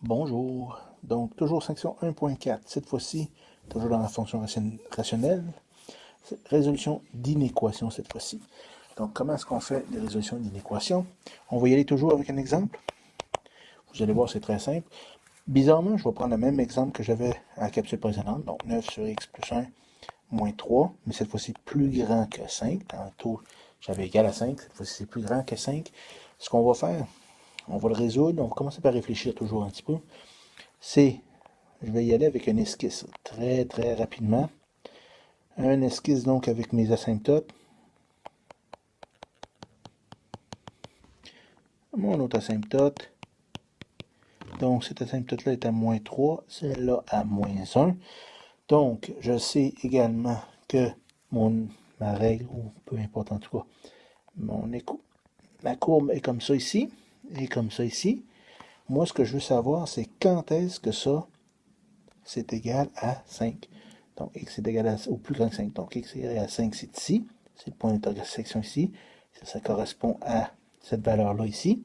Bonjour. Donc, toujours section 1.4. Cette fois-ci, toujours dans la fonction rationnelle. Résolution d'inéquation cette fois-ci. Donc, comment est-ce qu'on fait les résolutions d'inéquation? On va y aller toujours avec un exemple. Vous allez voir, c'est très simple. Bizarrement, je vais prendre le même exemple que j'avais à la capsule précédente. Donc, 9 sur x plus 1 moins 3, mais cette fois-ci plus grand que 5. Tantôt, j'avais égal à 5. Cette fois-ci, c'est plus grand que 5. Ce qu'on va faire, on va le résoudre. On va commencer par réfléchir toujours un petit peu. Je vais y aller avec un esquisse très très rapidement. Un esquisse donc avec mes asymptotes. Mon autre asymptote. Donc cette asymptote-là est à moins 3, celle-là à moins 1. Donc je sais également que ma règle, ou peu importe en tout cas, ma courbe est comme ça ici, et comme ça ici. Moi, ce que je veux savoir, c'est quand est-ce que ça, c'est égal à 5. Donc, x est égal au plus grand que 5. Donc, x est égal à 5, c'est ici. C'est le point d'intersection ici. Ça correspond à cette valeur-là ici.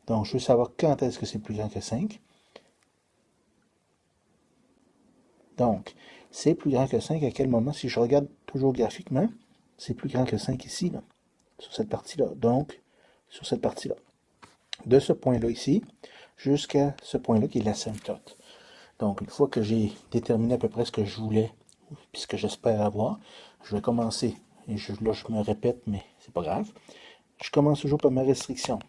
Donc, je veux savoir quand est-ce que c'est plus grand que 5. Donc, c'est plus grand que 5 à quel moment? Si je regarde toujours graphiquement, c'est plus grand que 5 ici, là, sur cette partie-là. Donc, sur cette partie-là. De ce point-là ici, jusqu'à ce point-là qui est l'asymptote. Donc, une fois que j'ai déterminé à peu près ce que je voulais, puis ce que j'espère avoir, je vais commencer. Et là, je me répète, mais c'est pas grave. Je commence toujours par ma restriction.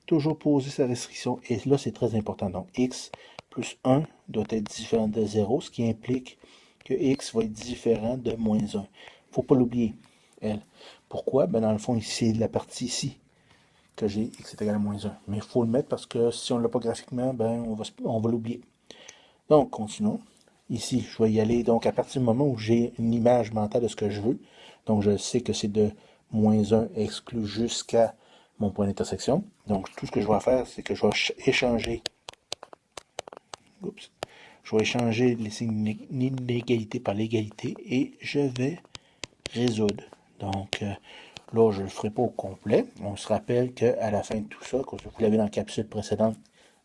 Toujours poser sa restriction. Et là, c'est très important. Donc, x plus 1 doit être différent de 0, ce qui implique que x va être différent de moins 1. Il ne faut pas l'oublier, elle. Pourquoi? Ben, dans le fond, c'est la partie ici que j'ai x est égal à moins 1. Mais il faut le mettre parce que si on ne l'a pas graphiquement, ben, on va l'oublier. Donc, continuons. Ici, je vais y aller donc à partir du moment où j'ai une image mentale de ce que je veux. Donc, je sais que c'est de moins 1 exclu jusqu'à mon point d'intersection. Donc, tout ce que je vais faire, c'est que je vais échanger. Oups. Je vais échanger les signes d'inégalité par l'égalité et je vais résoudre. Donc, là, je ne le ferai pas au complet. On se rappelle qu'à la fin de tout ça, comme vous l'avez dans la capsule précédente,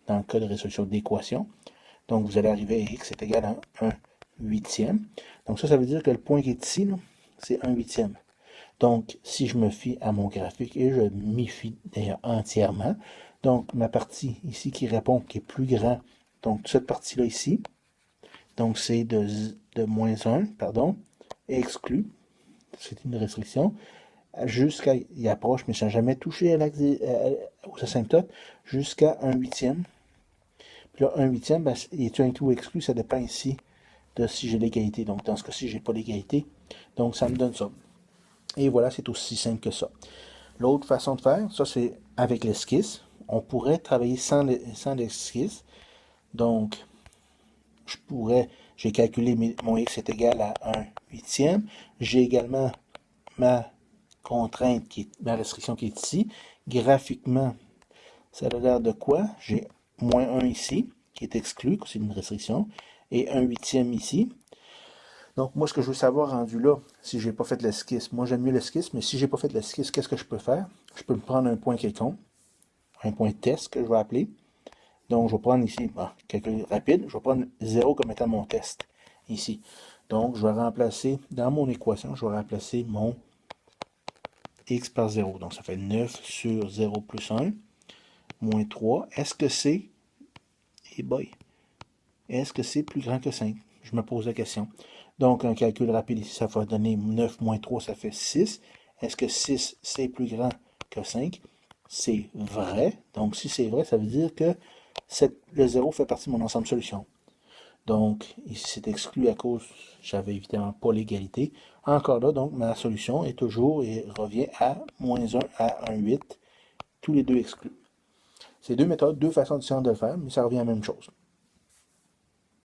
dans le cas de résolution d'équation, donc vous allez arriver à x est égal à 1 huitième. Donc ça veut dire que le point qui est ici, c'est 1 huitième. Donc, si je me fie à mon graphique, et je m'y fie d'ailleurs entièrement, donc ma partie ici qui répond, qui est plus grand, donc cette partie-là ici, donc c'est de moins 1, pardon, exclu, c'est une restriction, jusqu'à, il approche, mais sans jamais toucher aux asymptotes, jusqu'à 1 huitième. Puis là, 1 huitième, ben, est-tu inclus ou exclu? Ça dépend ici de si j'ai l'égalité. Donc, dans ce cas-ci, je n'ai pas l'égalité. Donc, ça me donne ça. Et voilà, c'est aussi simple que ça. L'autre façon de faire, ça, c'est avec l'esquisse. On pourrait travailler sans l'esquisse. Donc, j'ai calculé mon x est égal à 1 huitième. J'ai également ma contrainte, ma restriction qui est ici. Graphiquement, ça a l'air de quoi? J'ai moins 1 ici, qui est exclu, c'est une restriction, et 1 huitième ici. Donc, moi, ce que je veux savoir rendu là, si je n'ai pas fait l'esquisse, moi j'aime mieux l'esquisse, mais si je n'ai pas fait l'esquisse, qu'est-ce que je peux faire? Je peux me prendre un point quelconque, un point test que je vais appeler. Donc, je vais prendre ici, calcul rapide, je vais prendre 0 comme étant mon test, ici. Donc, je vais remplacer, dans mon équation, je vais remplacer mon x par 0. Donc, ça fait 9 sur 0 plus 1, moins 3. Est-ce que c'est, est-ce que c'est plus grand que 5? Je me pose la question. Donc, un calcul rapide ici, ça va donner 9 moins 3, ça fait 6. Est-ce que 6, c'est plus grand que 5? C'est vrai. Donc, si c'est vrai, ça veut dire que le 0 fait partie de mon ensemble de solutions. Donc, ici, c'est exclu à cause, j'avais évidemment pas l'égalité. Encore là, donc, ma solution est toujours et revient à moins 1 à 1,8, tous les deux exclus. C'est deux méthodes, deux façons différentes de le faire, mais ça revient à la même chose.